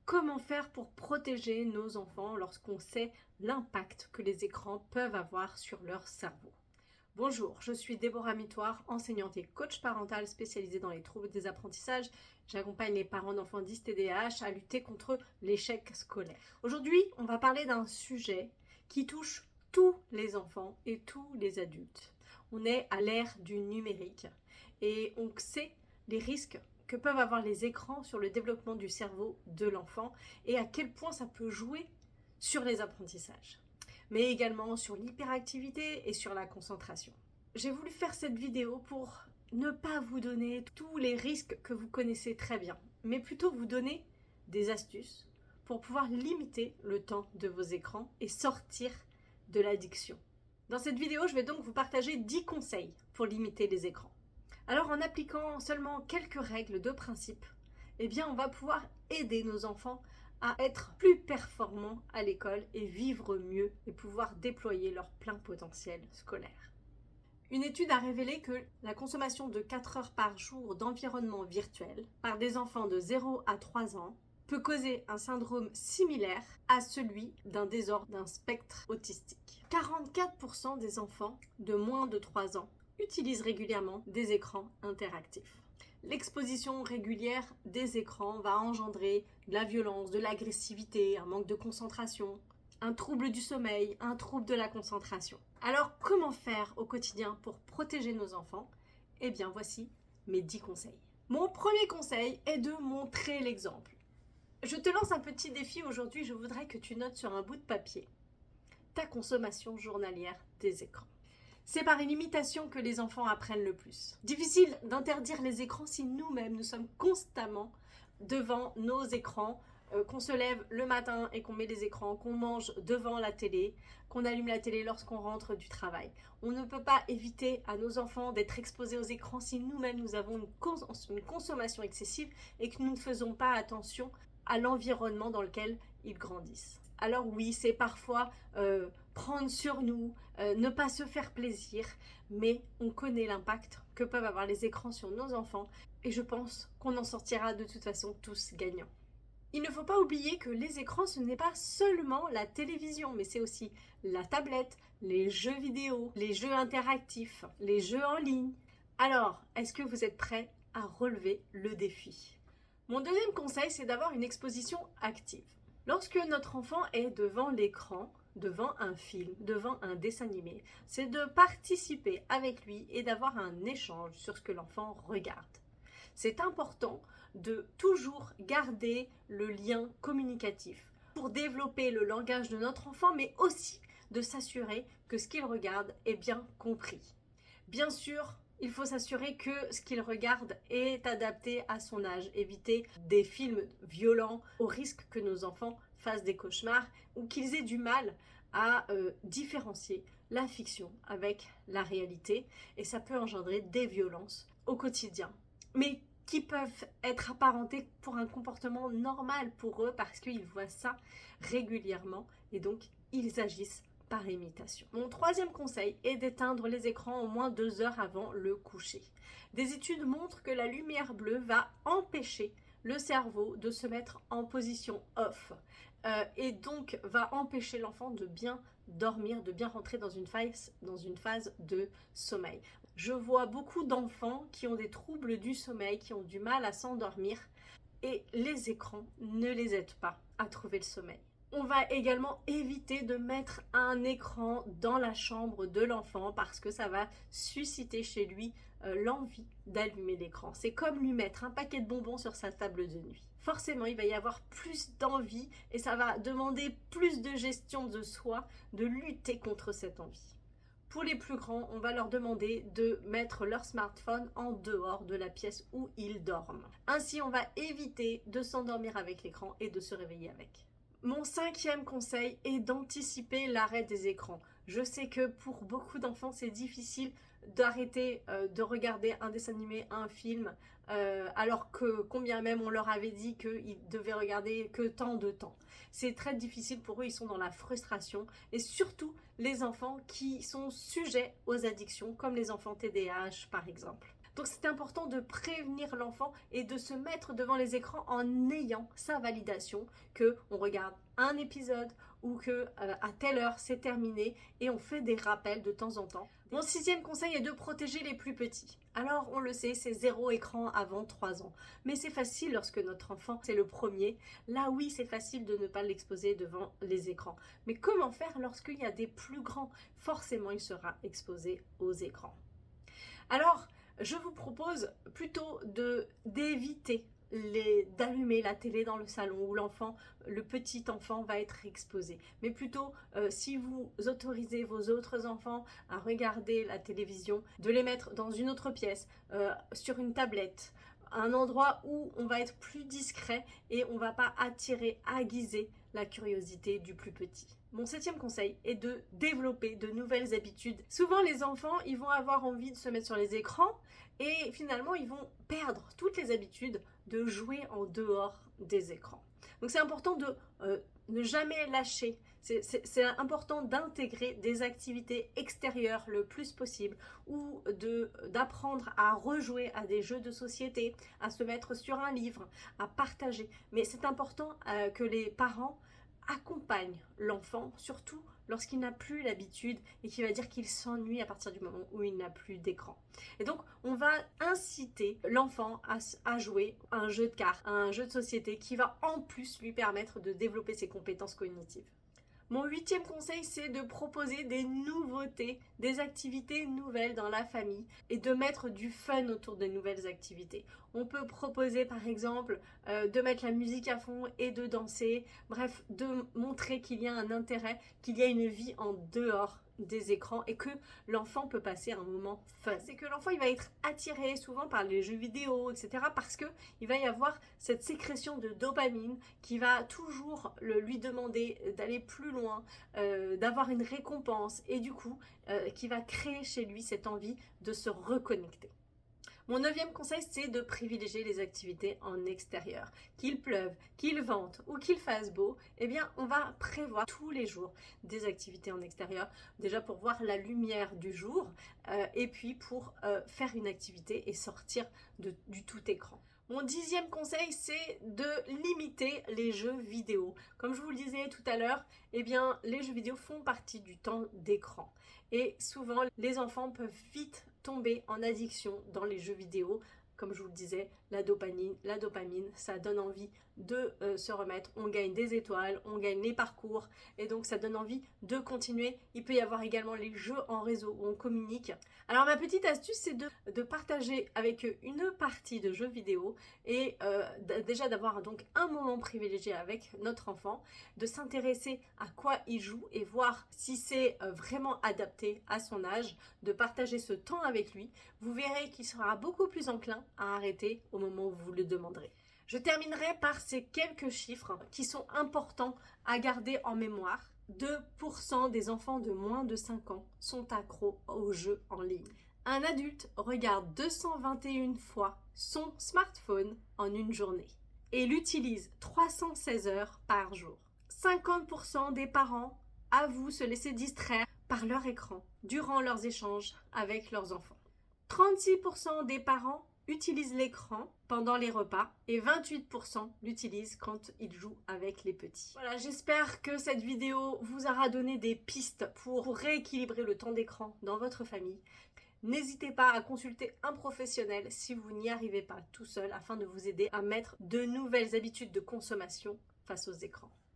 Comment faire pour protéger nos enfants lorsqu'on sait l'impact que les écrans peuvent avoir sur leur cerveau? Bonjour, je suis Déborah Mitoire, enseignante et coach parental spécialisée dans les troubles des apprentissages. J'accompagne les parents d'enfants dys TDAH à lutter contre l'échec scolaire. Aujourd'hui, on va parler d'un sujet qui touche tous les enfants et tous les adultes. On est à l'ère du numérique et on sait les risques que peuvent avoir les écrans sur le développement du cerveau de l'enfant et à quel point ça peut jouer sur les apprentissages, mais également sur l'hyperactivité et sur la concentration. J'ai voulu faire cette vidéo pour ne pas vous donner tous les risques que vous connaissez très bien, mais plutôt vous donner des astuces pour pouvoir limiter le temps de vos écrans et sortir de l'addiction. Dans cette vidéo, je vais donc vous partager 10 conseils pour limiter les écrans. Alors en appliquant seulement quelques règles de principe, on va pouvoir aider nos enfants à être plus performants à l'école et vivre mieux et pouvoir déployer leur plein potentiel scolaire. Une étude a révélé que la consommation de 4 heures par jour d'environnement virtuel par des enfants de 0 à 3 ans peut causer un syndrome similaire à celui d'un désordre d'un spectre autistique. 44% des enfants de moins de 3 ans utilisent régulièrement des écrans interactifs. L'exposition régulière des écrans va engendrer de la violence, de l'agressivité, un manque de concentration, un trouble du sommeil, un trouble de la concentration. Alors, comment faire au quotidien pour protéger nos enfants? Voici mes 10 conseils. Mon premier conseil est de montrer l'exemple. Je te lance un petit défi aujourd'hui, je voudrais que tu notes sur un bout de papier ta consommation journalière des écrans. C'est par une imitation que les enfants apprennent le plus. Difficile d'interdire les écrans si nous-mêmes, nous sommes constamment devant nos écrans, qu'on se lève le matin et qu'on met les écrans, qu'on mange devant la télé, qu'on allume la télé lorsqu'on rentre du travail. On ne peut pas éviter à nos enfants d'être exposés aux écrans si nous-mêmes nous avons une consommation excessive et que nous ne faisons pas attention à l'environnement dans lequel ils grandissent. Alors oui, c'est parfois prendre sur nous, ne pas se faire plaisir, mais on connaît l'impact que peuvent avoir les écrans sur nos enfants et je pense qu'on en sortira de toute façon tous gagnants. Il ne faut pas oublier que les écrans, ce n'est pas seulement la télévision, mais c'est aussi la tablette, les jeux vidéo, les jeux interactifs, les jeux en ligne. Alors, est-ce que vous êtes prêts à relever le défi? Mon deuxième conseil, c'est d'avoir une exposition active. Lorsque notre enfant est devant l'écran, devant un film, devant un dessin animé, c'est de participer avec lui et d'avoir un échange sur ce que l'enfant regarde. C'est important de toujours garder le lien communicatif pour développer le langage de notre enfant, mais aussi de s'assurer que ce qu'il regarde est bien compris. Bien sûr, il faut s'assurer que ce qu'il regarde est adapté à son âge. Éviter des films violents au risque que nos enfants fassent des cauchemars ou qu'ils aient du mal à différencier la fiction avec la réalité. Et ça peut engendrer des violences au quotidien. Mais qui peuvent être apparentées pour un comportement normal pour eux parce qu'ils voient ça régulièrement et donc ils agissent par imitation. Mon troisième conseil est d'éteindre les écrans au moins 2 heures avant le coucher. Des études montrent que la lumière bleue va empêcher le cerveau de se mettre en position off et donc va empêcher l'enfant de bien dormir, de bien rentrer dans une phase de sommeil. Je vois beaucoup d'enfants qui ont des troubles du sommeil, qui ont du mal à s'endormir et les écrans ne les aident pas à trouver le sommeil. On va également éviter de mettre un écran dans la chambre de l'enfant parce que ça va susciter chez lui l'envie d'allumer l'écran. C'est comme lui mettre un paquet de bonbons sur sa table de nuit. Forcément, il va y avoir plus d'envie et ça va demander plus de gestion de soi, de lutter contre cette envie. Pour les plus grands, on va leur demander de mettre leur smartphone en dehors de la pièce où ils dorment. Ainsi, on va éviter de s'endormir avec l'écran et de se réveiller avec. Mon cinquième conseil est d'anticiper l'arrêt des écrans. Je sais que pour beaucoup d'enfants, c'est difficile d'arrêter de regarder un dessin animé, un film, alors que combien même on leur avait dit qu'ils devaient regarder que tant de temps. C'est très difficile pour eux, ils sont dans la frustration et surtout les enfants qui sont sujets aux addictions, comme les enfants TDAH par exemple. Donc c'est important de prévenir l'enfant et de se mettre devant les écrans en ayant sa validation que on regarde un épisode ou que à telle heure c'est terminé et on fait des rappels de temps en temps. Mon 6e conseil est de protéger les plus petits. Alors on le sait, c'est 0 écran avant 3 ans. Mais c'est facile lorsque notre enfant c'est le premier. Là oui, c'est facile de ne pas l'exposer devant les écrans. Mais comment faire lorsqu'il y a des plus grands? Forcément, il sera exposé aux écrans. Alors, je vous propose plutôt d'éviter d'allumer la télé dans le salon où le petit enfant va être exposé. Mais plutôt, si vous autorisez vos autres enfants à regarder la télévision, de les mettre dans une autre pièce, sur une tablette, un endroit où on va être plus discret et on ne va pas aiguiser la curiosité du plus petit. Mon 7e conseil est de développer de nouvelles habitudes. Souvent, les enfants, ils vont avoir envie de se mettre sur les écrans et finalement, ils vont perdre toutes les habitudes de jouer en dehors des écrans. Donc, c'est important de ne jamais lâcher. C'est important d'intégrer des activités extérieures le plus possible ou d'apprendre à rejouer à des jeux de société, à se mettre sur un livre, à partager. Mais c'est important que les parents accompagnent l'enfant, surtout lorsqu'il n'a plus l'habitude et qui va dire qu'il s'ennuie à partir du moment où il n'a plus d'écran. Et donc, on va inciter l'enfant à jouer à un jeu de cartes, à un jeu de société qui va en plus lui permettre de développer ses compétences cognitives. Mon 8e conseil, c'est de proposer des nouveautés, des activités nouvelles dans la famille et de mettre du fun autour des nouvelles activités. On peut proposer par exemple de mettre la musique à fond et de danser, bref, de montrer qu'il y a un intérêt, qu'il y a une vie en dehors des écrans et que l'enfant peut passer un moment fun. C'est que l'enfant il va être attiré souvent par les jeux vidéo, etc. parce que il va y avoir cette sécrétion de dopamine qui va toujours lui demander d'aller plus loin, d'avoir une récompense et du coup qui va créer chez lui cette envie de se reconnecter. Mon 9e conseil, c'est de privilégier les activités en extérieur. Qu'il pleuve, qu'il vente ou qu'il fasse beau, eh bien, on va prévoir tous les jours des activités en extérieur. Déjà pour voir la lumière du jour et puis pour faire une activité et sortir du tout écran. Mon 10e conseil, c'est de limiter les jeux vidéo. Comme je vous le disais tout à l'heure, eh bien, les jeux vidéo font partie du temps d'écran. Et souvent, les enfants peuvent vite tomber en addiction dans les jeux vidéo. Comme je vous le disais, la dopamine, ça donne envie de se remettre. On gagne des étoiles, on gagne les parcours et donc ça donne envie de continuer. Il peut y avoir également les jeux en réseau où on communique. Alors ma petite astuce, c'est de partager avec eux une partie de jeux vidéo et déjà d'avoir donc un moment privilégié avec notre enfant, de s'intéresser à quoi il joue et voir si c'est vraiment adapté à son âge, de partager ce temps avec lui. Vous verrez qu'il sera beaucoup plus enclin à arrêter au moment où vous le demanderez. Je terminerai par ces quelques chiffres qui sont importants à garder en mémoire. 2% des enfants de moins de 5 ans sont accros aux jeux en ligne. Un adulte regarde 221 fois son smartphone en une journée et l'utilise 316 heures par jour. 50% des parents avouent se laisser distraire par leur écran durant leurs échanges avec leurs enfants. 36% des parents utilisent l'écran pendant les repas et 28% l'utilisent quand ils jouent avec les petits. Voilà, j'espère que cette vidéo vous aura donné des pistes pour rééquilibrer le temps d'écran dans votre famille. N'hésitez pas à consulter un professionnel si vous n'y arrivez pas tout seul afin de vous aider à mettre de nouvelles habitudes de consommation face aux écrans.